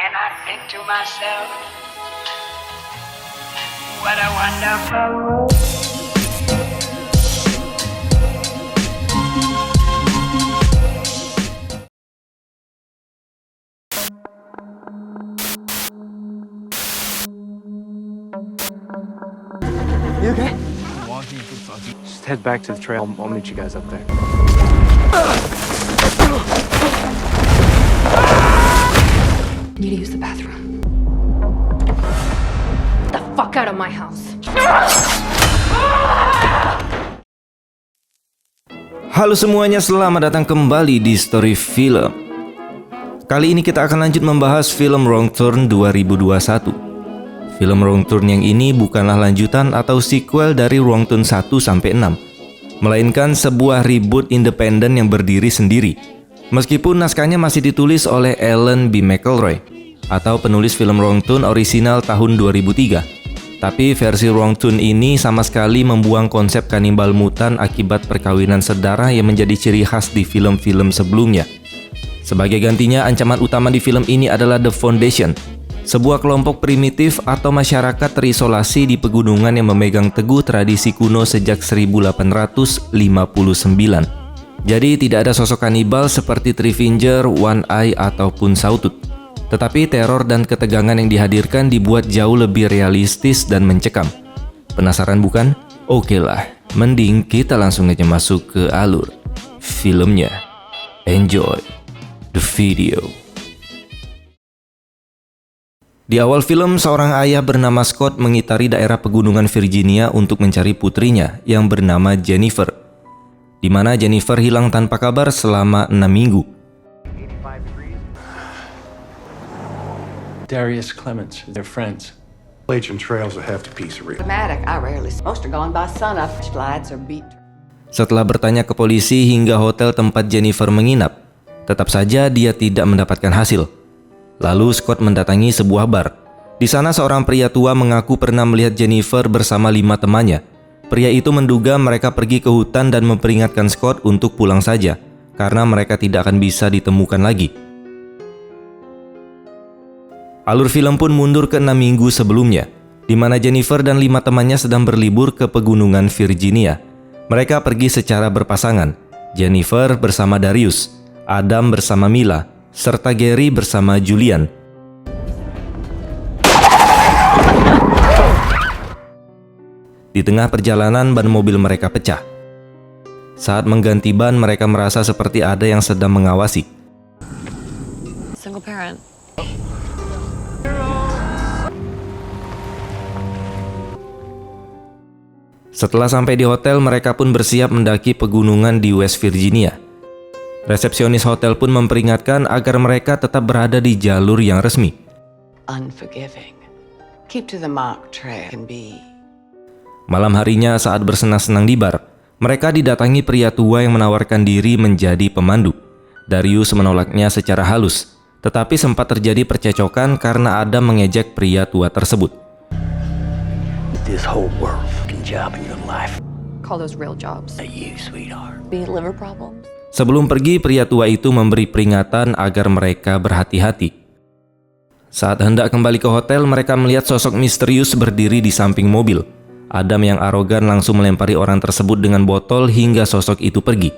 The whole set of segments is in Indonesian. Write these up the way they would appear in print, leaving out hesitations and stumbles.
and I think to myself, what a wonderful world. You okay? Just head back to the trail. I'll meet you guys up there. Need to use the bathroom. Get the fuck out of my house. Halo semuanya, selamat datang kembali di Story Film. Kali ini kita akan lanjut membahas film Wrong Turn 2021. Film Wrong Turn yang ini bukanlah lanjutan atau sequel dari Wrong Turn 1-6, melainkan sebuah reboot independen yang berdiri sendiri. Meskipun naskahnya masih ditulis oleh Alan B. McElroy atau penulis film Wrong Turn orisinal tahun 2003. Tapi versi Wrong Turn ini sama sekali membuang konsep kanibal mutan akibat perkawinan sedara yang menjadi ciri khas di film-film sebelumnya. Sebagai gantinya, ancaman utama di film ini adalah The Foundation, sebuah kelompok primitif atau masyarakat terisolasi di pegunungan yang memegang teguh tradisi kuno sejak 1859. Jadi tidak ada sosok kanibal seperti Three Finger, One Eye, ataupun Sawtooth. Tetapi teror dan ketegangan yang dihadirkan dibuat jauh lebih realistis dan mencekam. Penasaran bukan? Oke lah, mending kita langsung aja masuk ke alur filmnya. Enjoy the video. Di awal film, seorang ayah bernama Scott mengitari daerah pegunungan Virginia untuk mencari putrinya yang bernama Jennifer, di mana Jennifer hilang tanpa kabar selama 6 minggu. Darius Clements, they're friends. Legend trails a hefty piece of real. Dramatic, I rarely. Most are gone by sunup. Flights are beat. Setelah bertanya ke polisi hingga hotel tempat Jennifer menginap, tetap saja dia tidak mendapatkan hasil. Lalu Scott mendatangi sebuah bar. Di sana seorang pria tua mengaku pernah melihat Jennifer bersama 5 temannya. Pria itu menduga mereka pergi ke hutan dan memperingatkan Scott untuk pulang saja, karena mereka tidak akan bisa ditemukan lagi. Alur film pun mundur ke 6 minggu sebelumnya, di mana Jennifer dan 5 temannya sedang berlibur ke pegunungan Virginia. Mereka pergi secara berpasangan, Jennifer bersama Darius, Adam bersama Mila, serta Gary bersama Julian. Di tengah perjalanan, ban mobil mereka pecah. Saat mengganti ban, mereka merasa seperti ada yang sedang mengawasi. Single parent. Setelah sampai di hotel, mereka pun bersiap mendaki pegunungan di West Virginia. Resepsionis hotel pun memperingatkan agar mereka tetap berada di jalur yang resmi. Unforgiving. Keep to the marked trail can be. Malam harinya saat bersenang-senang di bar, mereka didatangi pria tua yang menawarkan diri menjadi pemandu. Darius menolaknya secara halus, tetapi sempat terjadi percecokan karena Adam mengejek pria tua tersebut. This whole world fucking job in your life. Call those real jobs. You, sweetheart. Be liver problems. Sebelum pergi, pria tua itu memberi peringatan agar mereka berhati-hati. Saat hendak kembali ke hotel, mereka melihat sosok misterius berdiri di samping mobil. Adam yang arogan langsung melempari orang tersebut dengan botol hingga sosok itu pergi.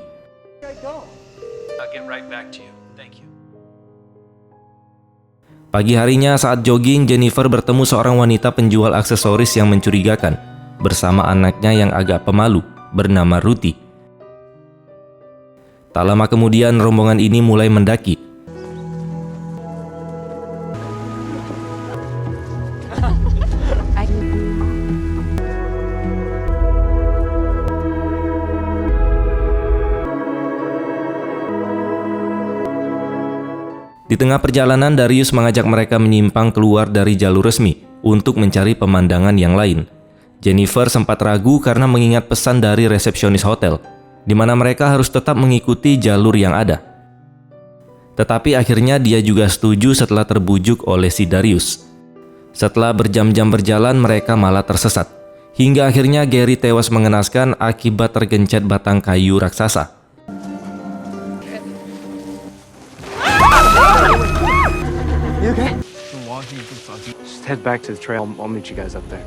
Pagi harinya saat jogging, Jennifer bertemu seorang wanita penjual aksesoris yang mencurigakan bersama anaknya yang agak pemalu bernama Ruthie. Tak lama kemudian rombongan ini mulai mendaki. Di tengah perjalanan, Darius mengajak mereka menyimpang keluar dari jalur resmi untuk mencari pemandangan yang lain. Jennifer sempat ragu karena mengingat pesan dari resepsionis hotel, di mana mereka harus tetap mengikuti jalur yang ada. Tetapi akhirnya dia juga setuju setelah terbujuk oleh si Darius. Setelah berjam-jam berjalan, mereka malah tersesat, hingga akhirnya Gary tewas mengenaskan akibat tergencet batang kayu raksasa. You okay? Just head back to the trail. I'll meet you guys up there.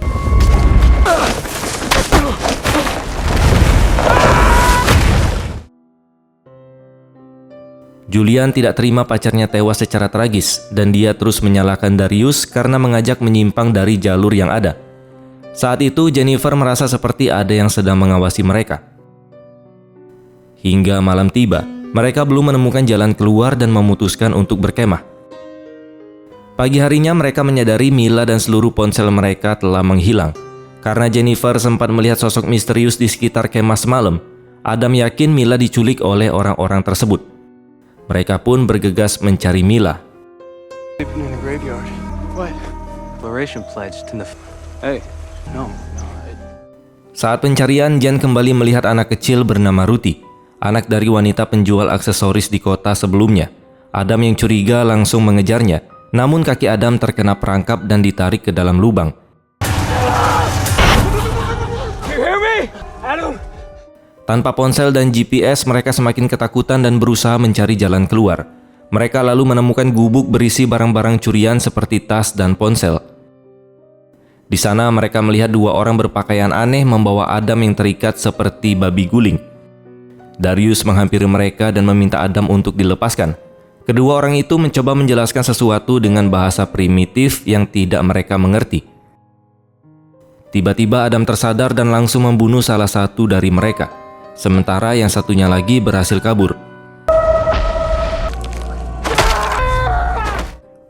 Julian tidak terima pacarnya tewas secara tragis dan dia terus menyalahkan Darius karena mengajak menyimpang dari jalur yang ada. Saat itu Jennifer merasa seperti ada yang sedang mengawasi mereka. Hingga malam tiba, mereka belum menemukan jalan keluar dan memutuskan untuk berkemah. Pagi harinya mereka menyadari Mila dan seluruh ponsel mereka telah menghilang. Karena Jennifer sempat melihat sosok misterius di sekitar kemah semalam, Adam yakin Mila diculik oleh orang-orang tersebut. Mereka pun bergegas mencari Mila. Sleeping in the graveyard. What? Exploration pledge to the... Hey, no. Saat pencarian, Jen kembali melihat anak kecil bernama Ruthie, anak dari wanita penjual aksesoris di kota sebelumnya. Adam yang curiga langsung mengejarnya, namun kaki Adam terkena perangkap dan ditarik ke dalam lubang. You hear me? Adam! Tanpa ponsel dan GPS, mereka semakin ketakutan dan berusaha mencari jalan keluar. Mereka lalu menemukan gubuk berisi barang-barang curian seperti tas dan ponsel. Di sana mereka melihat dua orang berpakaian aneh membawa Adam yang terikat seperti babi guling. Darius menghampiri mereka dan meminta Adam untuk dilepaskan. Kedua orang itu mencoba menjelaskan sesuatu dengan bahasa primitif yang tidak mereka mengerti. Tiba-tiba Adam tersadar dan langsung membunuh salah satu dari mereka. Sementara yang satunya lagi berhasil kabur.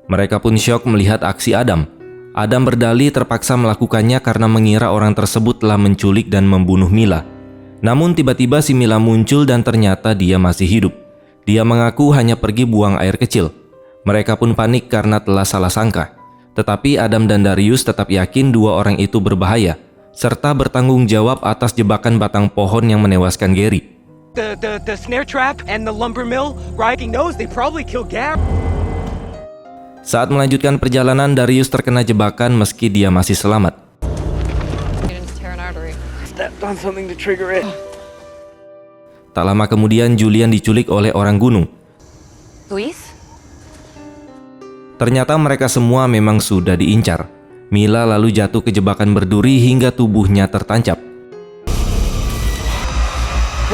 Mereka pun syok melihat aksi Adam. Adam berdalih terpaksa melakukannya karena mengira orang tersebut telah menculik dan membunuh Mila. Namun tiba-tiba si Mila muncul dan ternyata dia masih hidup. Dia mengaku hanya pergi buang air kecil. Mereka pun panik karena telah salah sangka. Tetapi Adam dan Darius tetap yakin dua orang itu berbahaya, serta bertanggung jawab atas jebakan batang pohon yang menewaskan Gary. The snare trap and the lumber mill, riding those, they probably killed Gary. Saat melanjutkan perjalanan, Darius terkena jebakan meski dia masih selamat. Stepped on something to trigger it. Tak lama kemudian Julian diculik oleh orang gunung. Luis? Ternyata mereka semua memang sudah diincar. Mila lalu jatuh ke jebakan berduri hingga tubuhnya tertancap.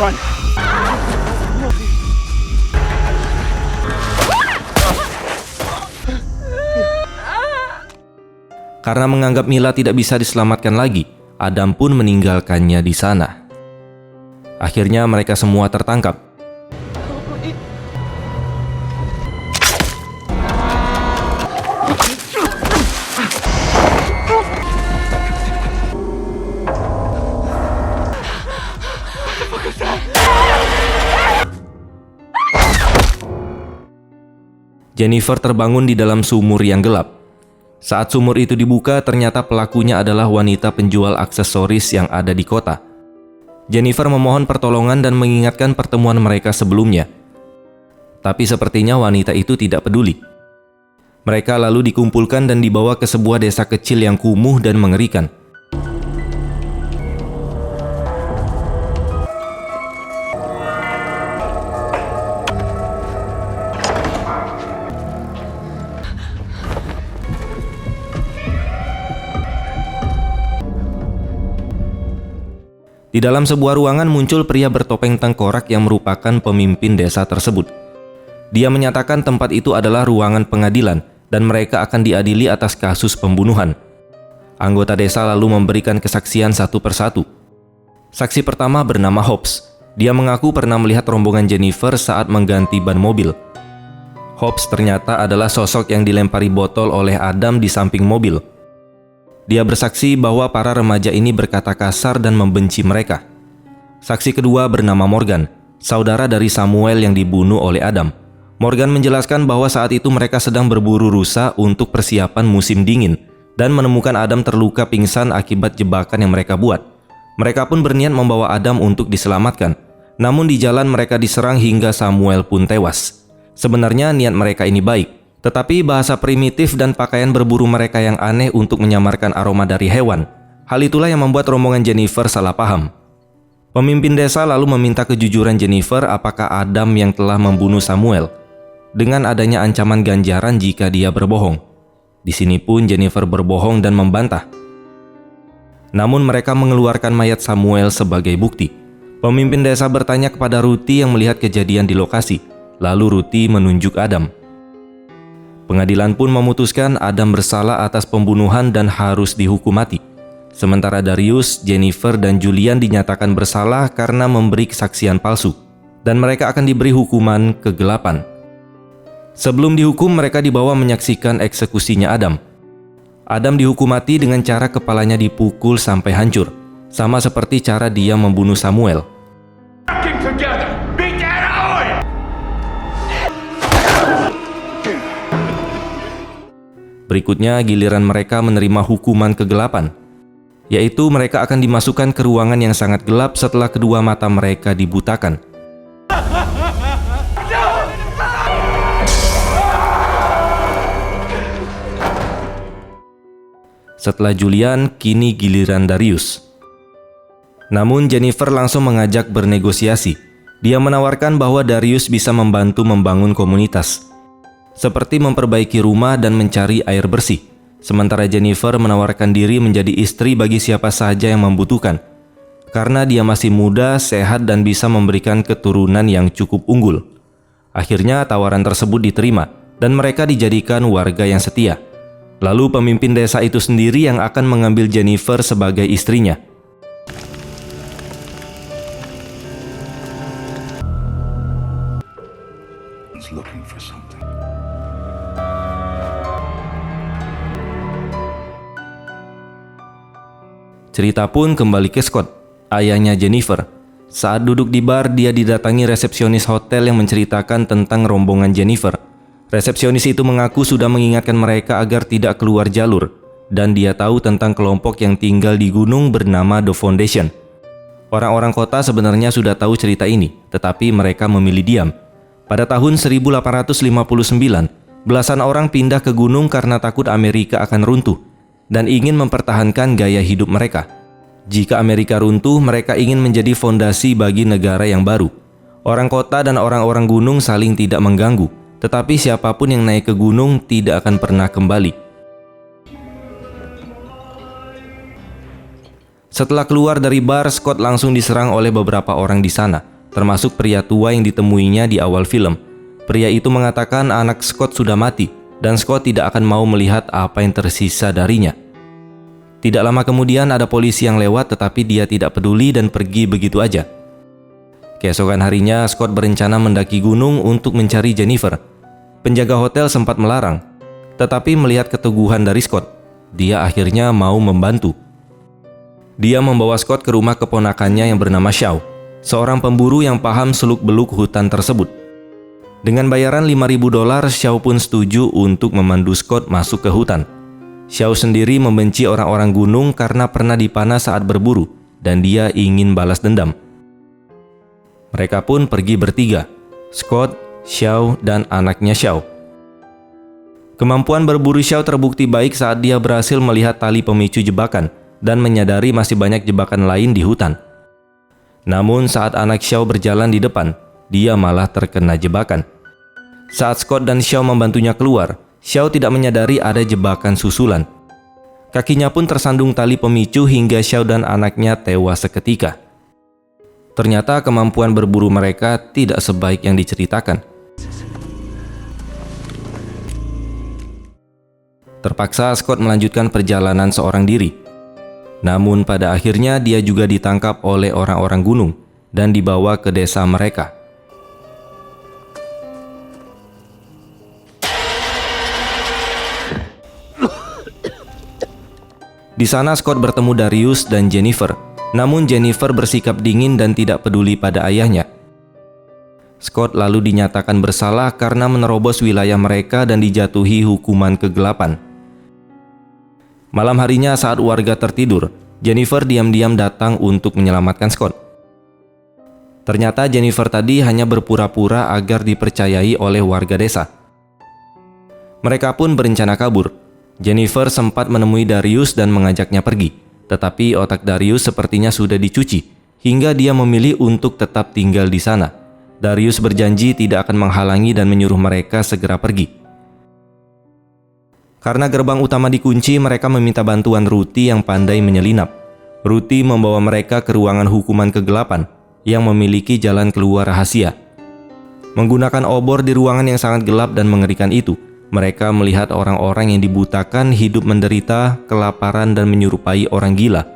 Run! Karena menganggap Mila tidak bisa diselamatkan lagi, Adam pun meninggalkannya di sana. Akhirnya mereka semua tertangkap. Jennifer terbangun di dalam sumur yang gelap. Saat sumur itu dibuka, ternyata pelakunya adalah wanita penjual aksesoris yang ada di kota. Jennifer memohon pertolongan dan mengingatkan pertemuan mereka sebelumnya. Tapi sepertinya wanita itu tidak peduli. Mereka lalu dikumpulkan dan dibawa ke sebuah desa kecil yang kumuh dan mengerikan. Di dalam sebuah ruangan muncul pria bertopeng tengkorak yang merupakan pemimpin desa tersebut. Dia menyatakan tempat itu adalah ruangan pengadilan dan mereka akan diadili atas kasus pembunuhan. Anggota desa lalu memberikan kesaksian satu persatu. Saksi pertama bernama Hobbs. Dia mengaku pernah melihat rombongan Jennifer saat mengganti ban mobil. Hobbs ternyata adalah sosok yang dilempari botol oleh Adam di samping mobil. Dia bersaksi bahwa para remaja ini berkata kasar dan membenci mereka. Saksi kedua bernama Morgan, saudara dari Samuel yang dibunuh oleh Adam. Morgan menjelaskan bahwa saat itu mereka sedang berburu rusa untuk persiapan musim dingin dan menemukan Adam terluka pingsan akibat jebakan yang mereka buat. Mereka pun berniat membawa Adam untuk diselamatkan. Namun di jalan mereka diserang hingga Samuel pun tewas. Sebenarnya niat mereka ini baik. Tetapi bahasa primitif dan pakaian berburu mereka yang aneh untuk menyamarkan aroma dari hewan. Hal itulah yang membuat rombongan Jennifer salah paham. Pemimpin desa lalu meminta kejujuran Jennifer apakah Adam yang telah membunuh Samuel, dengan adanya ancaman ganjaran jika dia berbohong. Di sini pun Jennifer berbohong dan membantah. Namun mereka mengeluarkan mayat Samuel sebagai bukti. Pemimpin desa bertanya kepada Ruthie yang melihat kejadian di lokasi. Lalu Ruthie menunjuk Adam. Pengadilan pun memutuskan Adam bersalah atas pembunuhan dan harus dihukum mati. Sementara Darius, Jennifer, dan Julian dinyatakan bersalah karena memberi kesaksian palsu. Dan mereka akan diberi hukuman kegelapan. Sebelum dihukum, mereka dibawa menyaksikan eksekusinya Adam. Adam dihukum mati dengan cara kepalanya dipukul sampai hancur, sama seperti cara dia membunuh Samuel. Berikutnya giliran mereka menerima hukuman kegelapan, yaitu mereka akan dimasukkan ke ruangan yang sangat gelap setelah kedua mata mereka dibutakan. Setelah Julian, kini giliran Darius. Namun Jennifer langsung mengajak bernegosiasi. Dia menawarkan bahwa Darius bisa membantu membangun komunitas, seperti memperbaiki rumah dan mencari air bersih. Sementara Jennifer menawarkan diri menjadi istri bagi siapa saja yang membutuhkan, karena dia masih muda, sehat, dan bisa memberikan keturunan yang cukup unggul. Akhirnya tawaran tersebut diterima, dan mereka dijadikan warga yang setia. Lalu pemimpin desa itu sendiri yang akan mengambil Jennifer sebagai istrinya. Cerita pun kembali ke Scott, ayahnya Jennifer. Saat duduk di bar, dia didatangi resepsionis hotel yang menceritakan tentang rombongan Jennifer. Resepsionis itu mengaku sudah mengingatkan mereka agar tidak keluar jalur, dan dia tahu tentang kelompok yang tinggal di gunung bernama The Foundation. Orang-orang kota sebenarnya sudah tahu cerita ini, tetapi mereka memilih diam. Pada tahun 1859, belasan orang pindah ke gunung karena takut Amerika akan runtuh, dan ingin mempertahankan gaya hidup mereka. Jika Amerika runtuh, mereka ingin menjadi fondasi bagi negara yang baru. Orang kota dan orang-orang gunung saling tidak mengganggu, tetapi siapapun yang naik ke gunung tidak akan pernah kembali. Setelah keluar dari bar, Scott langsung diserang oleh beberapa orang di sana, termasuk pria tua yang ditemuinya di awal film. Pria itu mengatakan anak Scott sudah mati, dan Scott tidak akan mau melihat apa yang tersisa darinya. Tidak lama kemudian ada polisi yang lewat, tetapi dia tidak peduli dan pergi begitu aja. Keesokan harinya, Scott berencana mendaki gunung untuk mencari Jennifer. Penjaga hotel sempat melarang, tetapi melihat keteguhan dari Scott, dia akhirnya mau membantu. Dia membawa Scott ke rumah keponakannya yang bernama Shaw, seorang pemburu yang paham seluk-beluk hutan tersebut. Dengan bayaran $5.000, Shaw pun setuju untuk memandu Scott masuk ke hutan. Shaw sendiri membenci orang-orang gunung karena pernah dipanah saat berburu, dan dia ingin balas dendam. Mereka pun pergi bertiga, Scott, Shaw, dan anaknya Shaw. Kemampuan berburu Shaw terbukti baik saat dia berhasil melihat tali pemicu jebakan dan menyadari masih banyak jebakan lain di hutan. Namun saat anak Shaw berjalan di depan, dia malah terkena jebakan. Saat Scott dan Shaw membantunya keluar, Shaw tidak menyadari ada jebakan susulan. Kakinya pun tersandung tali pemicu hingga Shaw dan anaknya tewas seketika. Ternyata kemampuan berburu mereka tidak sebaik yang diceritakan. Terpaksa Scott melanjutkan perjalanan seorang diri. Namun pada akhirnya dia juga ditangkap oleh orang-orang gunung dan dibawa ke desa mereka. Di sana Scott bertemu Darius dan Jennifer. Namun Jennifer bersikap dingin dan tidak peduli pada ayahnya. Scott lalu dinyatakan bersalah karena menerobos wilayah mereka dan dijatuhi hukuman kegelapan. Malam harinya saat warga tertidur, Jennifer diam-diam datang untuk menyelamatkan Scott. Ternyata Jennifer tadi hanya berpura-pura agar dipercayai oleh warga desa. Mereka pun berencana kabur. Jennifer sempat menemui Darius dan mengajaknya pergi, tetapi otak Darius sepertinya sudah dicuci, hingga dia memilih untuk tetap tinggal di sana. Darius berjanji tidak akan menghalangi dan menyuruh mereka segera pergi. Karena gerbang utama dikunci, mereka meminta bantuan Ruthie yang pandai menyelinap. Ruthie membawa mereka ke ruangan hukuman kegelapan yang memiliki jalan keluar rahasia. Menggunakan obor di ruangan yang sangat gelap dan mengerikan itu, mereka melihat orang-orang yang dibutakan hidup menderita, kelaparan, dan menyerupai orang gila.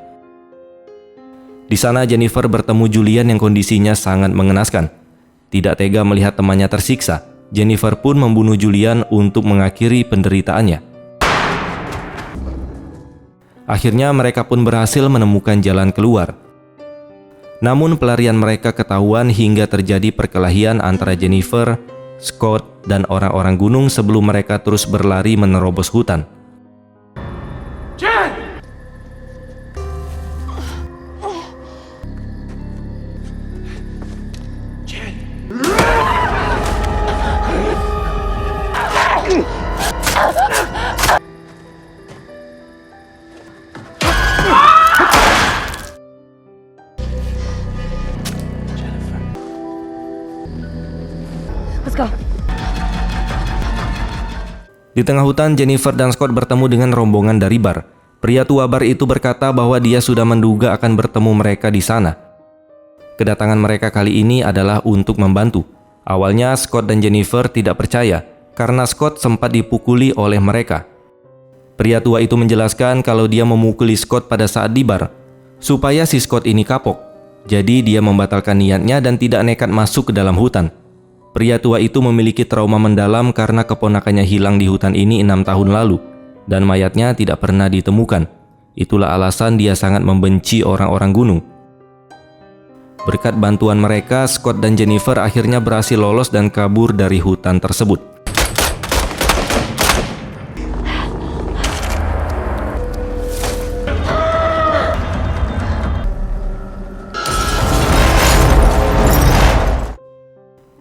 Di sana Jennifer bertemu Julian yang kondisinya sangat mengenaskan. Tidak tega melihat temannya tersiksa, Jennifer pun membunuh Julian untuk mengakhiri penderitaannya. Akhirnya mereka pun berhasil menemukan jalan keluar. Namun pelarian mereka ketahuan hingga terjadi perkelahian antara Jennifer, Scott, dan orang-orang gunung sebelum mereka terus berlari menerobos hutan. Let's go. Di tengah hutan, Jennifer dan Scott bertemu dengan rombongan dari bar. Pria tua bar itu berkata bahwa dia sudah menduga akan bertemu mereka di sana. Kedatangan mereka kali ini adalah untuk membantu. Awalnya Scott dan Jennifer tidak percaya karena Scott sempat dipukuli oleh mereka. Pria tua itu menjelaskan kalau dia memukuli Scott pada saat di bar supaya si Scott ini kapok. Jadi dia membatalkan niatnya dan tidak nekat masuk ke dalam hutan. Pria tua itu memiliki trauma mendalam karena keponakannya hilang di hutan ini 6 tahun lalu dan mayatnya tidak pernah ditemukan. Itulah alasan dia sangat membenci orang-orang gunung. Berkat bantuan mereka, Scott dan Jennifer akhirnya berhasil lolos dan kabur dari hutan tersebut.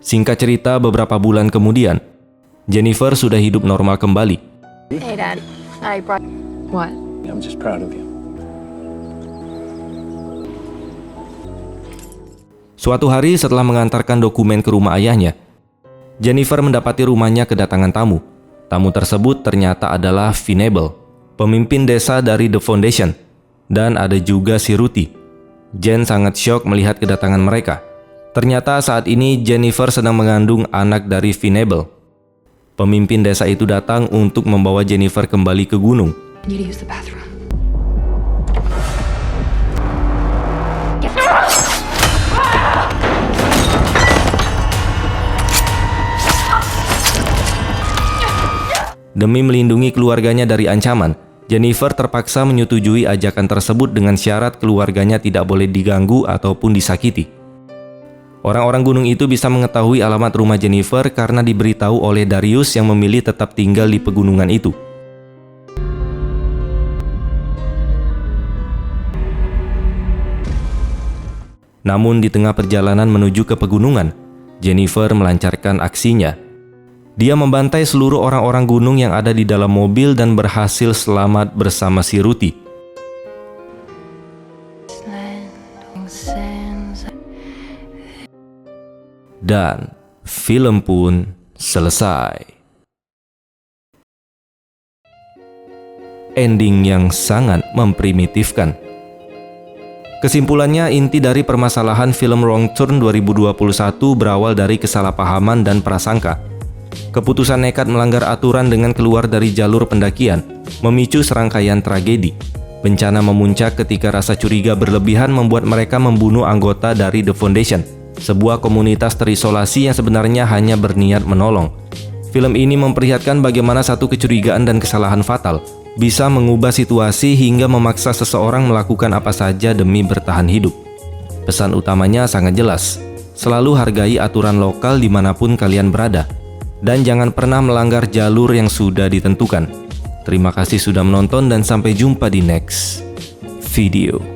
Singkat cerita, beberapa bulan kemudian, Jennifer sudah hidup normal kembali. Hey, Dad. I brought... What? I'm just proud of you. Suatu hari setelah mengantarkan dokumen ke rumah ayahnya, Jennifer mendapati rumahnya kedatangan tamu. Tamu tersebut ternyata adalah Venable, pemimpin desa dari The Foundation, dan ada juga si Ruthie. Jen sangat syok melihat kedatangan mereka. Ternyata saat ini Jennifer sedang mengandung anak dari Venable. Pemimpin desa itu datang untuk membawa Jennifer kembali ke gunung. I need to use the bathroom. Demi melindungi keluarganya dari ancaman, Jennifer terpaksa menyetujui ajakan tersebut dengan syarat keluarganya tidak boleh diganggu ataupun disakiti. Orang-orang gunung itu bisa mengetahui alamat rumah Jennifer karena diberitahu oleh Darius yang memilih tetap tinggal di pegunungan itu. Namun di tengah perjalanan menuju ke pegunungan, Jennifer melancarkan aksinya. Dia membantai seluruh orang-orang gunung yang ada di dalam mobil dan berhasil selamat bersama si Ruthie. Dan film pun selesai. Ending yang sangat memprimitifkan. Kesimpulannya, inti dari permasalahan film Wrong Turn 2021 berawal dari kesalahpahaman dan prasangka. Keputusan nekat melanggar aturan dengan keluar dari jalur pendakian memicu serangkaian tragedi. Bencana memuncak ketika rasa curiga berlebihan membuat mereka membunuh anggota dari The Foundation, sebuah komunitas terisolasi yang sebenarnya hanya berniat menolong. Film ini memperlihatkan bagaimana satu kecurigaan dan kesalahan fatal bisa mengubah situasi hingga memaksa seseorang melakukan apa saja demi bertahan hidup. Pesan utamanya sangat jelas, selalu hargai aturan lokal dimanapun kalian berada, dan jangan pernah melanggar jalur yang sudah ditentukan. Terima kasih sudah menonton dan sampai jumpa di next video.